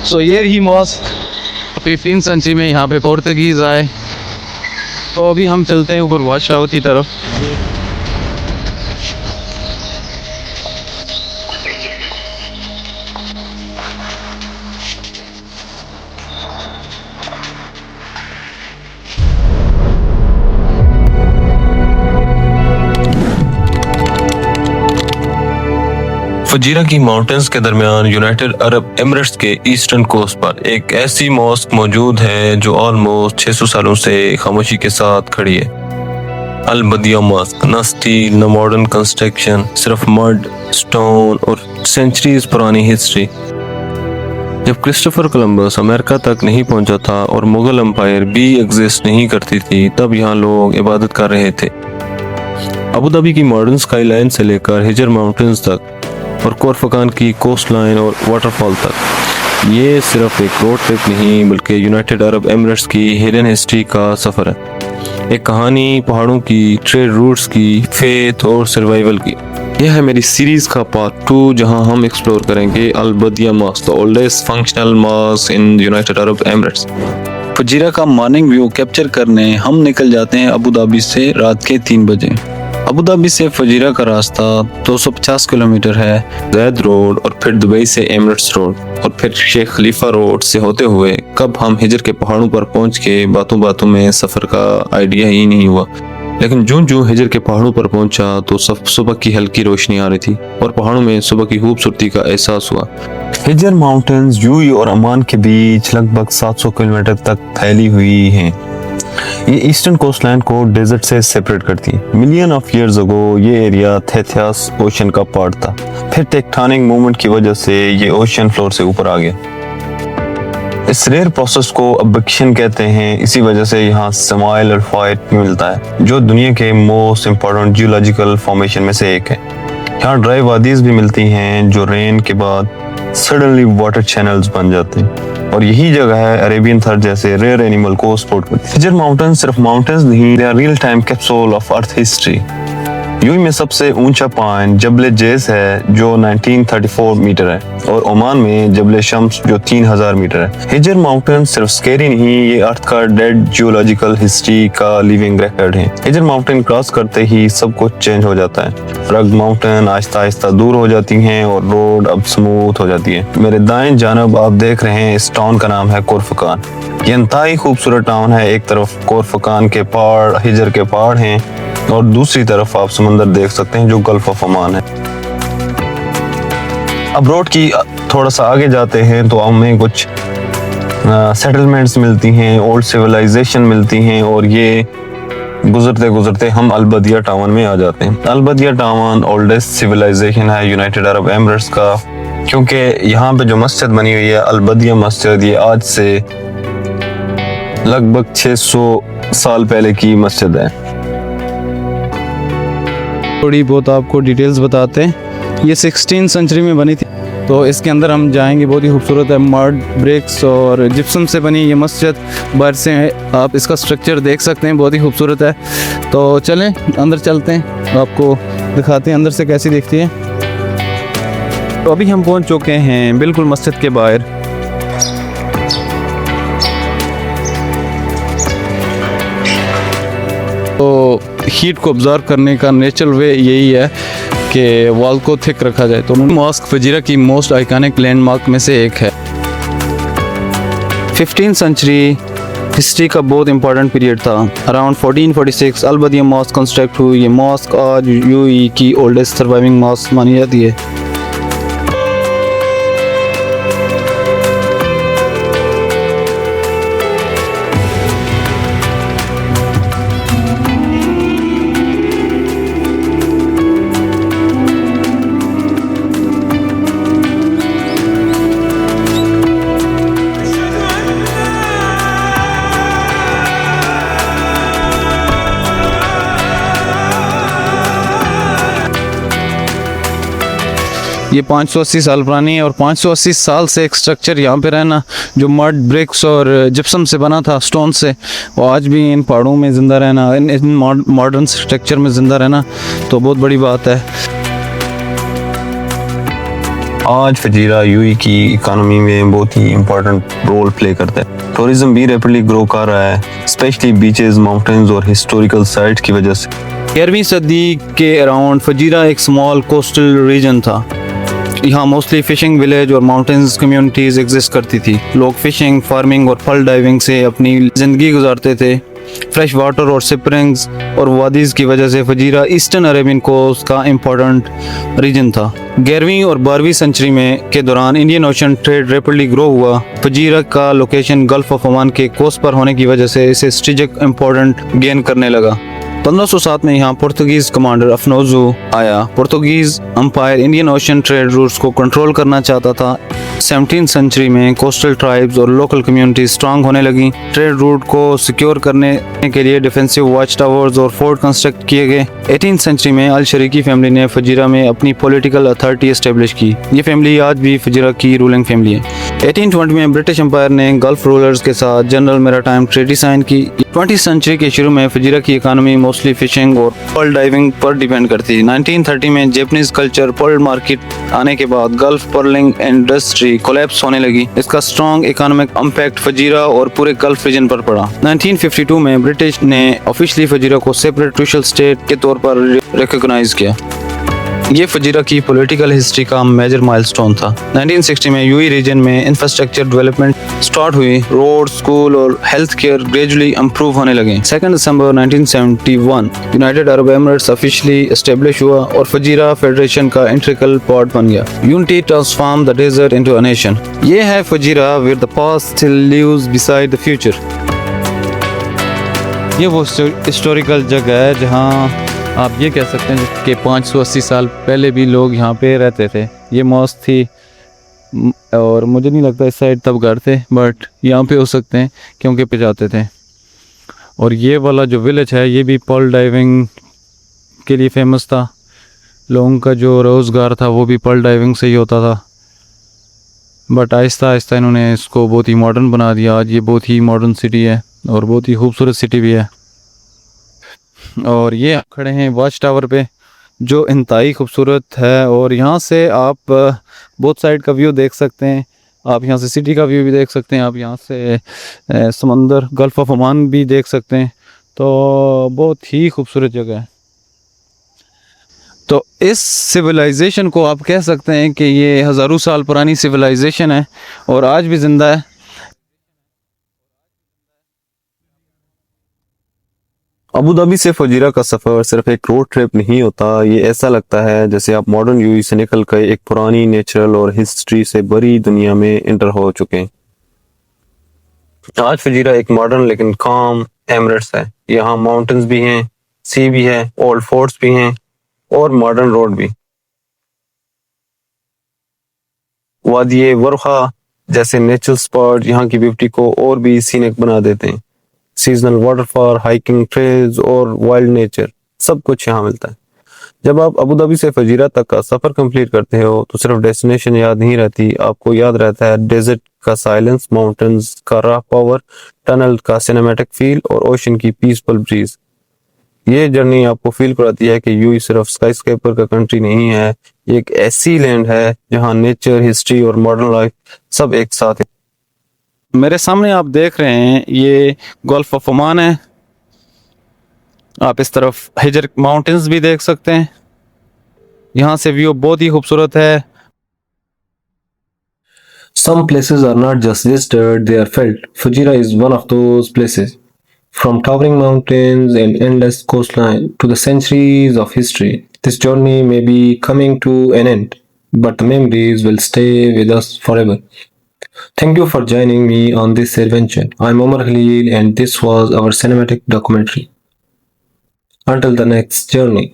सो ये ही mask 15 century में यहाँ पे पोर्तुगीज़ आए। तो अभी हम चलते हैं ऊपर वॉच टावर की तरफ। फजीरा की माउंटेन्स के दरमियान यूनाइटेड अरब एमिरेट्स के ईस्टर्न कोस्ट पर एक ऐसी मॉस्क मौजूद है जो ऑलमोस्ट 600 सालों से खामोशी के साथ खड़ी है। अल बदिया मॉस्क न स्टील न मॉडर्न कंस्ट्रक्शन, सिर्फ मड, स्टोन और सेंचुरीज पुरानी हिस्ट्री। जब क्रिस्टोफर कोलंबस अमेरिका तक नहीं पहुंचा था और मुगल एम्पायर भी एग्जिस्ट नहीं करती थी, तब यहाँ लोग इबादत कर रहे थे। अबू धाबी की मॉडर्न स्काईलाइन से लेकर हिजर माउंटेन्स तक और कोरफकान की कोस्ट लाइन और वाटरफॉल तक, ये सिर्फ एक रोड ट्रिप नहीं बल्कि यूनाइटेड अरब एमिरेट्स की हिडन हिस्ट्री का सफ़र है। एक कहानी पहाड़ों की, ट्रेड रूट्स की, फेथ और सर्वाइवल की। यह है मेरी सीरीज़ का पार्ट 2, जहां हम एक्सप्लोर करेंगे Al Badiya mosque, the oldest functional mosque in United Arab Emirates. Fujairah का मॉर्निंग व्यू कैप्चर करने हम निकल जाते हैं अबू धाबी से रात के 3 बजे। अबू धाबी से फजीरा का रास्ता 250 किलोमीटर है। जैद रोड और फिर दुबई से एमिरेट्स रोड और फिर शेख खलीफा रोड से होते हुए कब हम हिजर के पहाड़ों पर पहुंच के बातों बातों में सफ़र का आइडिया ही नहीं हुआ। लेकिन जो हिजर के पहाड़ों पर पहुंचा तो सुबह की हल्की रोशनी आ रही थी और पहाड़ों में सुबह की खूबसूरती का एहसास हुआ। हिजर माउंटेन्स यूई और अमान के बीच लगभग 700 किलोमीटर तक फैली हुई हैं। ये ईस्टर्न कोस्ट लाइन को डेजर्ट से सेपरेट करती है। मिलियन ऑफ इयर्स अगो ये एरिया थेथियास ओशन का पार्ट था, फिर टेक्टोनिक मूवमेंट की वजह से ये ओशन फ्लोर से ऊपर आ गया। इस रेयर प्रोसेस को अबडक्शन कहते हैं। इसी वजह से यहाँ समाइल और फाइट मिलता है, जो दुनिया के मोस्ट इम्पोर्टेंट जियोलॉजिकल फॉर्मेशन में से एक है। यहाँ ड्राई वादीज भी मिलती हैं जो रेन के बाद सडनली वाटर चैनल्स बन जाते हैं, और यही जगह है अरेबियन थर जैसे रेयर एनिमल को सपोर्ट करती है। हिजर माउंटेन्स सिर्फ माउंटेन्स नहीं, they are real time capsule of earth history. UAE में सबसे ऊंचा पॉइंट जबल जेस है जो 1934 मीटर है, और ओमान में जबल शम्स जो 3000 मीटर है। हिजर माउंटेन सिर्फ स्केरी नहीं, ये अर्थ का डेड जियोलॉजिकल हिस्ट्री का लिविंग रिकॉर्ड है। हिजर माउंटेन क्रॉस करते ही सब कुछ चेंज हो जाता है। रग माउंटेन आहिस्ता आहिस्ता दूर हो जाती हैं और रोड अब स्मूथ हो जाती है। मेरे दाएं जानब आप देख रहे हैं, इस टाउन का नाम है कोरफकान। ये इंतहाई खूबसूरत टाउन है। एक तरफ कोरफकान के पहाड़, हिजर के पहाड़ हैं, और दूसरी तरफ आप समंदर देख सकते हैं जो गल्फ ऑफ ओमान है। अब रोड की थोड़ा सा आगे जाते हैं तो हमें कुछ सेटलमेंट्स मिलती हैं, ओल्ड सिविलाइजेशन मिलती हैं, और ये गुजरते गुजरते हम अल बदिया टाउन में आ जाते हैं। अल बदिया टाउन ओल्डेस्ट सिविलाइजेशन है यूनाइटेड अरब एमिरेट्स का, क्योंकि यहाँ पे जो मस्जिद बनी हुई है अल बदिया मस्जिद, ये आज से लगभग 600 साल पहले की मस्जिद है। थोड़ी बहुत आपको डिटेल्स बताते हैं। ये 16 सेंचुरी में बनी थी, तो इसके अंदर हम जाएंगे। बहुत ही खूबसूरत है, मड ब्रिक्स और जिप्सम से बनी ये मस्जिद। बाहर से आप इसका स्ट्रक्चर देख सकते हैं, बहुत ही खूबसूरत है। तो चलें अंदर चलते हैं, आपको दिखाते हैं अंदर से कैसी दिखती है। तो अभी हम पहुंच चुके हैं बिल्कुल मस्जिद के बाहर। तो हीट को ऑब्जर्व करने का नेचुरल वे यही है कि वॉल को थिक रखा जाए। तो मॉस्क फजीरा की मोस्ट आइकॉनिक लैंडमार्क में से एक है। 15 सेंचुरी हिस्ट्री का बहुत इंपॉर्टेंट पीरियड था। अराउंड 1446 अल बदिया मॉस्क कंस्ट्रक्ट हुई। ये मॉस्क आज यूएई की ओल्डेस्ट सर्वाइविंग मॉस्क मानी जाती है। ये 580 साल पुरानी है, और 580 साल से एक स्ट्रक्चर यहाँ पे रहना जो मड ब्रिक्स और जिप्सम से बना था, स्टोन से, वो आज भी इन पहाड़ों में ज़िंदा रहना, इन मॉडर्न स्ट्रक्चर में ज़िंदा रहना, तो बहुत बड़ी बात है। आज फजीरा यूएई की इकोनॉमी में बहुत ही इम्पोर्टेंट रोल प्ले करता है। टूरिज्म भी रैपिडली ग्रो कर रहा है, स्पेशली बीचेस, माउंटेन्स और हिस्टोरिकल साइट्स की वजह से। 11वीं सदी के अराउंड फजीरा एक स्मॉल कोस्टल रीजन था। यहाँ मोस्टली फिशिंग विलेज और माउंटेन्स कम्युनिटीज एग्जिस्ट करती थी। लोग फिशिंग, फार्मिंग और फल डाइविंग से अपनी ज़िंदगी गुजारते थे। फ्रेश वाटर और स्प्रिंग्स और वादीज़ की वजह से फजीरा ईस्टर्न अरेबियन कोस्ट का इम्पोर्टेंट रीजन था। 11वीं और 12वीं सेंचुरी में के दौरान Indian ocean trade rapidly grow हुआ। फजीरा का लोकेशन गल्फ ऑफ ओमान के कोस्ट पर होने की वजह से इसे स्ट्रेटेजिक इम्पोर्टेंट गेन करने लगा। 1507 में यहाँ पुर्तगीज कमांडर अफनोजू आया। Portuguese umpire Indian ocean trade routes को कंट्रोल करना चाहता था। 17वीं सेंचुरी में कोस्टल ट्राइब्स और लोकल कम्युनिटीज स्ट्रांग होने लगी। ट्रेड रूट को सिक्योर करने के लिए डिफेंसिव वॉच टावर्स और फोर्ट कंस्ट्रक्ट किए गए। 18वीं सेंचुरी में अल शरीकी फैमिली ने फजीरा में अपनी पॉलिटिकल अथॉरिटी एस्टेब्लिश की। ये फैमिली आज भी फजीरा की रूलिंग फैमिली है। 1820 में ब्रिटिश एम्पायर ने गल्फ रूलर्स के साथ जनरल मैरीटाइम ट्रीटी साइन की। 20वीं सेंचुरी के शुरू में फजीरा की इकोनॉमी मोस्टली फिशिंग और पर्ल डाइविंग पर डिपेंड करती है। 1930 में जापानीज कल्चर पर्ल मार्केट आने के बाद गल्फ पर्लिंग इंडस्ट्री कोलैप्स होने लगी। इसका स्ट्रॉन्ग इकोनॉमिक इम्पैक्ट फजीरा और पूरे गल्फ रीजन पर पड़ा। 1952 में ब्रिटिश ने ऑफिशियली फजीरा को सेपरेट क्रूशियल स्टेट के तौर पर रिकॉग्नाइज किया। ये फजीरा की पॉलिटिकल हिस्ट्री का मेजर माइलस्टोन था। 1960 में यूएई रीजन में इंफ्रास्ट्रक्चर डेवलपमेंट स्टार्ट हुई। रोड, स्कूल और हेल्थ केयर ग्रेजुअली इंप्रूव होने लगे। 2 दिसंबर 1971 united Arab emirates officially establish हुआ और फजीरा फेडरेशन का इंटीग्रल पार्ट बन गया। Unity transform the desert into a nation. ये है Fujairah where the past still lives beside the future. ये वो हिस्टोरिकल जगह है जहाँ आप ये कह सकते हैं कि 580 साल पहले भी लोग यहाँ पे रहते थे। ये मॉस्क थी और मुझे नहीं लगता इस साइड तब घर थे, बट यहाँ पे हो सकते हैं क्योंकि पे जाते थे। और ये वाला जो विलेज है ये भी पर्ल डाइविंग के लिए फेमस था। लोगों का जो रोज़गार था वो भी पर्ल डाइविंग से ही होता था, बट आहिस्ता आहिस्ता इन्होंने इसको बहुत ही मॉडर्न बना दिया। आज ये बहुत ही मॉडर्न सिटी है और बहुत ही खूबसूरत सिटी भी है। और ये खड़े हैं वॉच टावर पे जो इंतहाई खूबसूरत है और यहाँ से आप बोथ साइड का व्यू देख सकते हैं। आप यहाँ से सिटी का व्यू भी देख सकते हैं, आप यहाँ से समंदर गल्फ ऑफ ओमान भी देख सकते हैं। तो बहुत ही खूबसूरत जगह है। तो इस सिविलाइजेशन को आप कह सकते हैं कि ये हज़ारों साल पुरानी सिविलाइजेशन है और आज भी ज़िंदा है। अबू धाबी से फजीरा का सफ़र सिर्फ एक रोड ट्रिप नहीं होता। ये ऐसा लगता है जैसे आप मॉडर्न यूएई से निकल कर एक पुरानी नेचुरल और हिस्ट्री से भरी दुनिया में इंटर हो चुके हैं। आज फजीरा एक मॉडर्न लेकिन काम एमिरेट्स है। यहाँ माउंटेन्स भी हैं, सी भी है, ओल्ड फोर्ट्स भी हैं और मॉडर्न रोड भी। वादिये वरखा जैसे नेचुरल स्पॉट यहाँ की ब्यूटी को और भी सीनिक बना देते हैं। सीजनल वाटरफॉल, हाइकिंग ट्रेल्स और वाइल्ड नेचर सब कुछ यहाँ मिलता है। जब आप अबू धाबी से फजीरा तक का सफर कंप्लीट करते हो तो सिर्फ डेस्टिनेशन याद नहीं रहती, आपको याद रहता है डेजर्ट का साइलेंस, माउंटेन्स का रॉ पावर, टनल का सिनेमैटिक फील और ओशन की पीसफुल ब्रीज। ये जर्नी आपको फील कराती है कि यूएई सिर्फ स्काईस्क्रेपर का कंट्री नहीं है, ये एक ऐसी लैंड है जहाँ नेचर, हिस्ट्री और मॉडर्न लाइफ सब एक साथ है। मेरे सामने आप देख रहे हैं ये गल्फ ऑफ ओमान है। आप इस तरफ हिजर माउंटेन्स भी देख सकते हैं। यहाँ से व्यू बहुत ही खूबसूरत है। Some places are not just visited, they are felt. Fujairah is one of those places. From towering mountains and endless coastline to the centuries of history, this journey may be coming to an end, but the memories will stay with us forever. Thank you for joining me on this adventure. I'm Omar Khalil and this was our cinematic documentary. Until the next journey.